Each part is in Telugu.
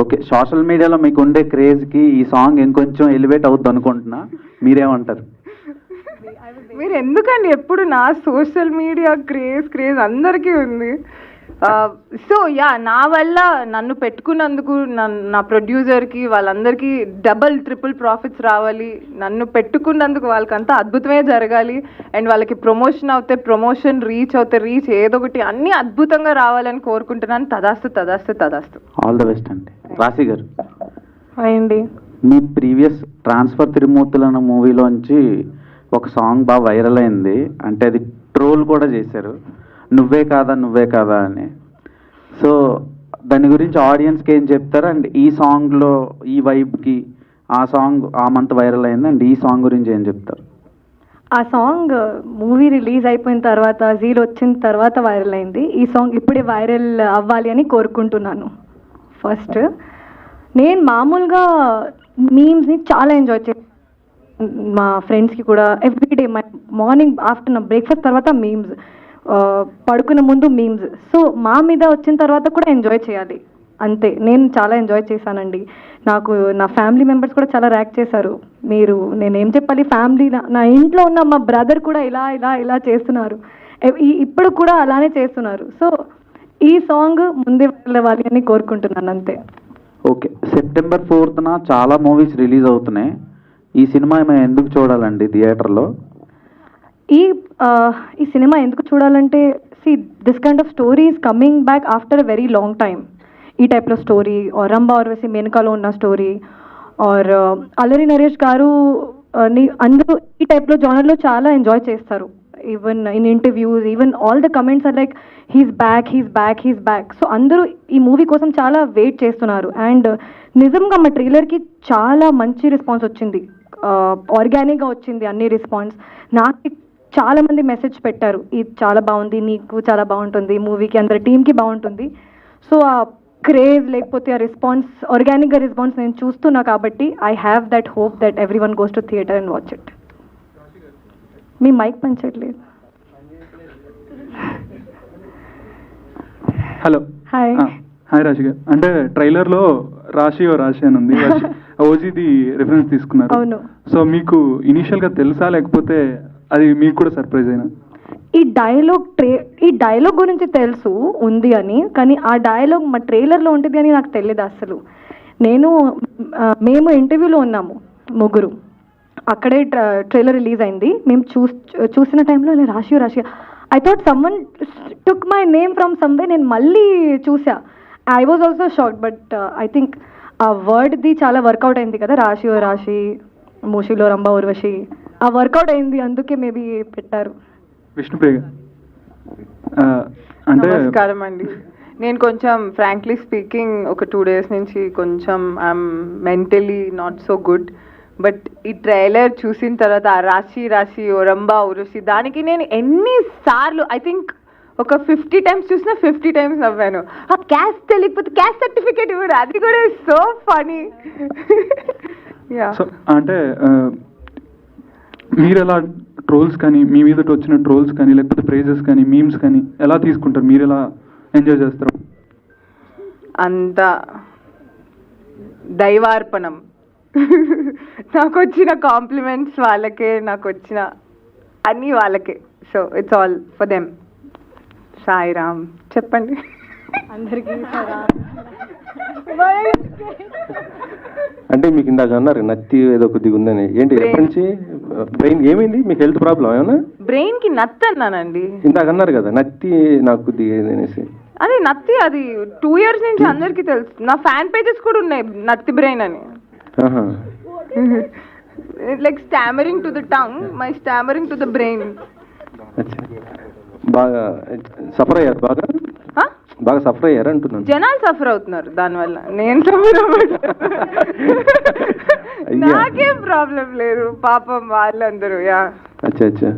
ఓకే, సోషల్ మీడియాలో మీకు ఉండే క్రేజ్కి ఈ సాంగ్ ఇంకొంచెం ఎలివేట్ అవుద్ది అనుకుంటున్నా, మీరేమంటారు? మీరు ఎందుకండి ఎప్పుడు నా సోషల్ మీడియా క్రేజ్ అందరికీ ఉంది. సో యా, నా వల్ల నన్ను పెట్టుకున్నందుకు నా ప్రొడ్యూసర్కి వాళ్ళందరికీ డబల్ ట్రిపుల్ ప్రాఫిట్స్ రావాలి, నన్ను పెట్టుకున్నందుకు వాళ్ళకంతా అద్భుతమే జరగాలి, అండ్ వాళ్ళకి ప్రమోషన్ అవుతే ప్రమోషన్, రీచ్ అవుతే రీచ్, ఏదో ఒకటి అన్నీ అద్భుతంగా రావాలని కోరుకుంటున్నాను. తదాస్తు తదాస్తు తదాస్తు. ఆల్ ద బెస్ట్ అండి. రాశి గారు, అయ్యండి. మీ ప్రీవియస్ ట్రాన్స్ఫర్ తిరుమూర్తులు అన్న మూవీలోంచి ఒక సాంగ్ బాగా వైరల్ అయింది, అంటే అది ట్రోల్ కూడా చేశారు, నువ్వే కాదా అని. సో దాని గురించి ఆడియన్స్కి ఏం చెప్తారు? అండ్ ఈ సాంగ్లో ఈ వైబ్కి ఆ సాంగ్ ఆ మంత్ వైరల్ అయింది, అండ్ ఈ సాంగ్ గురించి ఏం చెప్తారు? ఆ సాంగ్ మూవీ రిలీజ్ అయిపోయిన తర్వాత, జీల్ వచ్చిన తర్వాత వైరల్ అయింది. ఈ సాంగ్ ఇప్పుడే వైరల్ అవ్వాలి అని కోరుకుంటున్నాను. ఫస్ట్ నేను మామూలుగా మీమ్స్ని చాలా ఎంజాయ్ చేస్తాను, మా ఫ్రెండ్స్కి కూడా ఎవ్రీడే మార్నింగ్ ఆఫ్టర్నూన్ బ్రేక్ఫాస్ట్ తర్వాత మీమ్స్, పడుకునే ముందు మీమ్స్. సో మా మీద వచ్చిన తర్వాత కూడా ఎంజాయ్ చేయాలి అంతే. నేను చాలా ఎంజాయ్ చేశానండి. నాకు నా ఫ్యామిలీ మెంబర్స్ కూడా చాలా ర్యాక్ చేశారు. నేనేం చెప్పాలి, ఫ్యామిలీ, నా ఇంట్లో ఉన్న మా బ్రదర్ కూడా ఇలా చేస్తున్నారు, ఇప్పుడు కూడా అలానే చేస్తున్నారు. సో ఈ సాంగ్ ముందే వెళ్ళవాలి అని కోరుకుంటున్నాను అంతే. ఓకే, September 4th చాలా మూవీస్ రిలీజ్ అవుతున్నాయి. ఈ సినిమా మేము ఎందుకు చూడాలండి థియేటర్లో? ఈ సినిమా ఎందుకు చూడాలంటే, this kind of story is coming back after a very long time. ఈ టైప్లో స్టోరీ, ఆర్ రంభా ఊర్వశి మేనకాలో ఉన్న స్టోరీ, ఆర్ అల్లరి నరేష్ గారు అందరూ ఈ టైప్లో జానర్లో చాలా ఎంజాయ్ చేస్తారు. Even in interviews, even all the comments are like he's back. So అందరూ ఈ మూవీ కోసం చాలా వెయిట్ చేస్తున్నారు. అండ్ నిజంగా మా ట్రైలర్కి చాలా మంచి రెస్పాన్స్ వచ్చింది, ఆర్గానిక్గా వచ్చింది అన్ని రెస్పాన్స్. నాకు చాలామంది మెసేజ్ పెట్టారు, ఇది చాలా బాగుంది, నీకు చాలా బాగుంటుంది, మూవీకి అందరి టీమ్కి బాగుంటుంది. సో ఆ క్రేజ్ లేకపోతే ఆ రెస్పాన్స్, ఆర్గానిక్గా రెస్పాన్స్ నేను చూస్తున్నా కాబట్టి I have that hope that everyone goes to theatre and watch it. మీ మైక్ పనిచేయట్లేదు. హలో, హాయ్ రాశి గారు. అంటే ట్రైలర్లో రాశి అని ఉంది, ఓజీది రిఫరెన్స్ తీసుకున్నారు. అవును. సో మీకు ఇనీషియల్గా తెలుసా, లేకపోతే అది మీకు కూడా సర్ప్రైజ్ అయినా? ఈ డైలాగ్ గురించి తెలుసు ఉంది అని, కానీ ఆ డైలాగ్ మా ట్రైలర్లో ఉంటుంది అని నాకు తెలియదు అసలు. మేము ఇంటర్వ్యూలో ఉన్నాము ముగ్గురు, అక్కడే ట్రైలర్ రిలీజ్ అయింది. మేము చూసిన టైంలో రాశి I thought someone took my name from someway. నేను మళ్ళీ చూసా, I was also shocked. But I think ఆ వర్డ్ది చాలా వర్కౌట్ అయింది కదా, రాశి మూషిలో రంభా ఊర్వశి, ఆ వర్కౌట్ అయింది, అందుకే మేబీ పెట్టారు. విష్ణుప్రియ అంటే నమస్కారం అండి. నేను కొంచెం ఫ్రాంక్లీ స్పీకింగ్ ఒక 2 days నుంచి కొంచెం I'm mentally not so good. But ఈ ట్రైలర్ చూసిన తర్వాత ఆ రాశి రంభా ఊర్వశి, దానికి నేను ఎన్నిసార్లు, ఐ థింక్ ఒక 50 times చూసినా 50 times నవ్వాను. ఆ క్యాస్ట్ తెలియకపోతే క్యాస్ట్ సర్టిఫికేట్ ఇవ్వడు, అది కూడా సో ఫనీ. అంటే మీరు ఎలా ట్రోల్స్ కానీ, మీ మీద వచ్చిన ట్రోల్స్ కానీ, లేకపోతే ప్రైజెస్ కానీ, మీమ్స్ కానీ ఎలా తీసుకుంటారు? మీరు ఎలా ఎంజాయ్ చేస్తారు? అంత దైవార్పణం. నాకు వచ్చిన కాంప్లిమెంట్స్ వాళ్ళకే, నాకు వచ్చిన అన్నీ వాళ్ళకే. So it's all for them. Sairam. చెప్పండి అందరికీ. అంటే మీకు ఇందాక అన్నారు నత్తి ఏదో కొద్దిగా ఉందని, ఏంటి ఎప్పటి నుంచి? బ్రెయిన్ ఏమైంది మీకు? హెల్త్ ప్రాబ్లం ఏమన్నా? బ్రెయిన్ కి నత్తి అన్నానండి ఇందాక అన్నారు కదా, నత్తి నాకు కొద్దిగా అనేసి. అది నత్తి, అది 2 years నుంచి అందరికీ తెలుసు. నా ఫ్యాన్ పేజెస్ కూడా ఉన్నాయి నత్తి బ్రెయిన్ అని. Like stammering to the tongue, my stammering to the brain. బాగా సఫర్ అయ్యారు? బాగా సఫర్ అయ్యారు అంటున్నాను. జనాలు సఫర్ అవుతున్నారు దానివల్ల, నేను సఫర్ అవ్వట్లేదు. నాకేం ప్రాబ్లం లేదు, పాపం వాళ్ళందరూ. యా అచ్చా.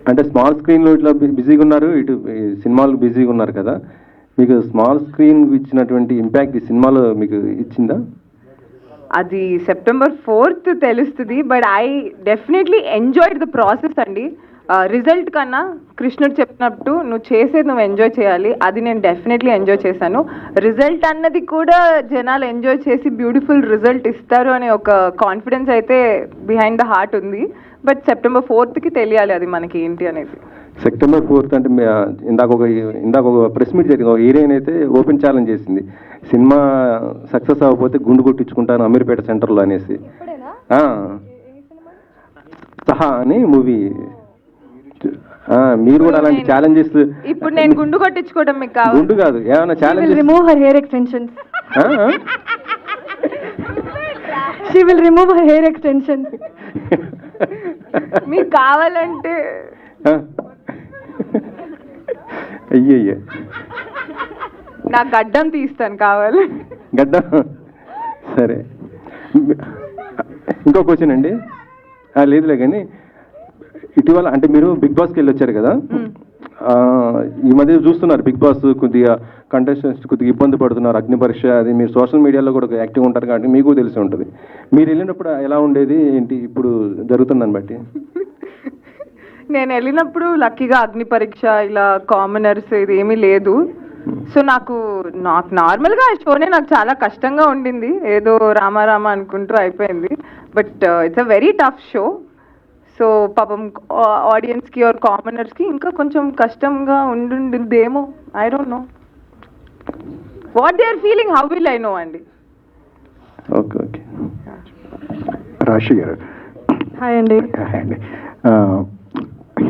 అంటే స్మాల్ స్క్రీన్లో ఇట్లా బిజీగా ఉన్నారు, ఇటు సినిమాలు బిజీగా ఉన్నారు కదా, మీకు స్మాల్ స్క్రీన్ ఇచ్చినటువంటి ఇంపాక్ట్ ఈ సినిమాలో మీకు ఇచ్చిందా? అది September 4th తెలుస్తుంది. But I definitely enjoyed the process అండి. రిజల్ట్ కన్నా కృష్ణుడు చెప్పినట్టు నువ్వు చేసేది నువ్వు ఎంజాయ్ చేయాలి, అది నేను డెఫినెట్లీ ఎంజాయ్ చేశాను. రిజల్ట్ అన్నది కూడా జనాలు ఎంజాయ్ చేసి బ్యూటిఫుల్ రిజల్ట్ ఇస్తారు అనే ఒక కాన్ఫిడెన్స్ అయితే బిహైండ్ ద హార్ట్ ఉంది. బట్ September 4th తెలియాలి అది మనకి ఏంటి అనేది. September 4th అంటే ఇందాక ఒక ప్రెస్ మీట్ జరిగింది. ఒక హీరోయిన్ అయితే ఓపెన్ ఛాలెంజ్ చేసింది, సినిమా సక్సెస్ అవ్వకపోతే గుండు కొట్టించుకుంటాను అమీర్పేట సెంటర్లో అనేసి. సహా అని మూవీ. మీరు కూడా అలాంటి ఛాలెంజెస్. ఇప్పుడు నేను గుండు కొట్టించుకోవడం మీకు కావాలి? గుండు కాదు, ఏమైనా challenge. Remove her hair extensions. She will remove her hair extensions. మీకు కావాలంటే అయ్యయ్య నా గడ్డం తీస్తాను కావాలి. గడ్డం సరే. ఇంకో క్వశ్చన్ అండి. లేదులే కానీ ఇటీవల అంటే మీరు బిగ్ బాస్కి వెళ్ళి వచ్చారు కదా, ఈ మధ్య చూస్తున్నారు బిగ్ బాస్ కొద్దిగా కంటెస్టెంట్స్ కొద్దిగా ఇబ్బంది పడుతున్నారు, అగ్ని పరీక్ష అది. మీరు సోషల్ మీడియాలో కూడా యాక్టివ్ ఉంటారు కాబట్టి మీకు తెలిసి ఉంటుంది. మీరు వెళ్ళినప్పుడు ఎలా ఉండేది ఏంటి, ఇప్పుడు జరుగుతుందని బట్టి? నేను వెళ్ళినప్పుడు లక్కీగా అగ్ని పరీక్ష ఇలా కామనర్స్ ఇది ఏమీ లేదు. సో నాకు నార్మల్గా ఆ షోనే నాకు చాలా కష్టంగా ఉండింది, ఏదో రామారామ అనుకుంటూ అయిపోయింది. But it's a very tough show. So పాపం ఆడియన్స్కి ఆర్ కామనర్స్కి ఇంకా కొంచెం కష్టంగా ఉండుందేమో. I don't know what they are feeling, how will I know అండి. Okay okay. Rashi garu hi అండి. హాయ్ అండి.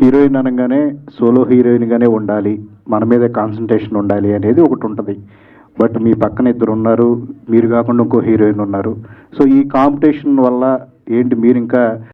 హీరోయిన్ అనగానే సోలో హీరోయిన్గానే ఉండాలి, మన మీద కాన్సన్ట్రేషన్ ఉండాలి అనేది ఒకటి ఉంటుంది. బట్ మీ పక్కన ఇద్దరు ఉన్నారు, మీరు కాకుండా ఇంకో హీరోయిన్ ఉన్నారు. సో ఈ కాంపిటీషన్ వల్ల ఏంటి మీరు ఇంకా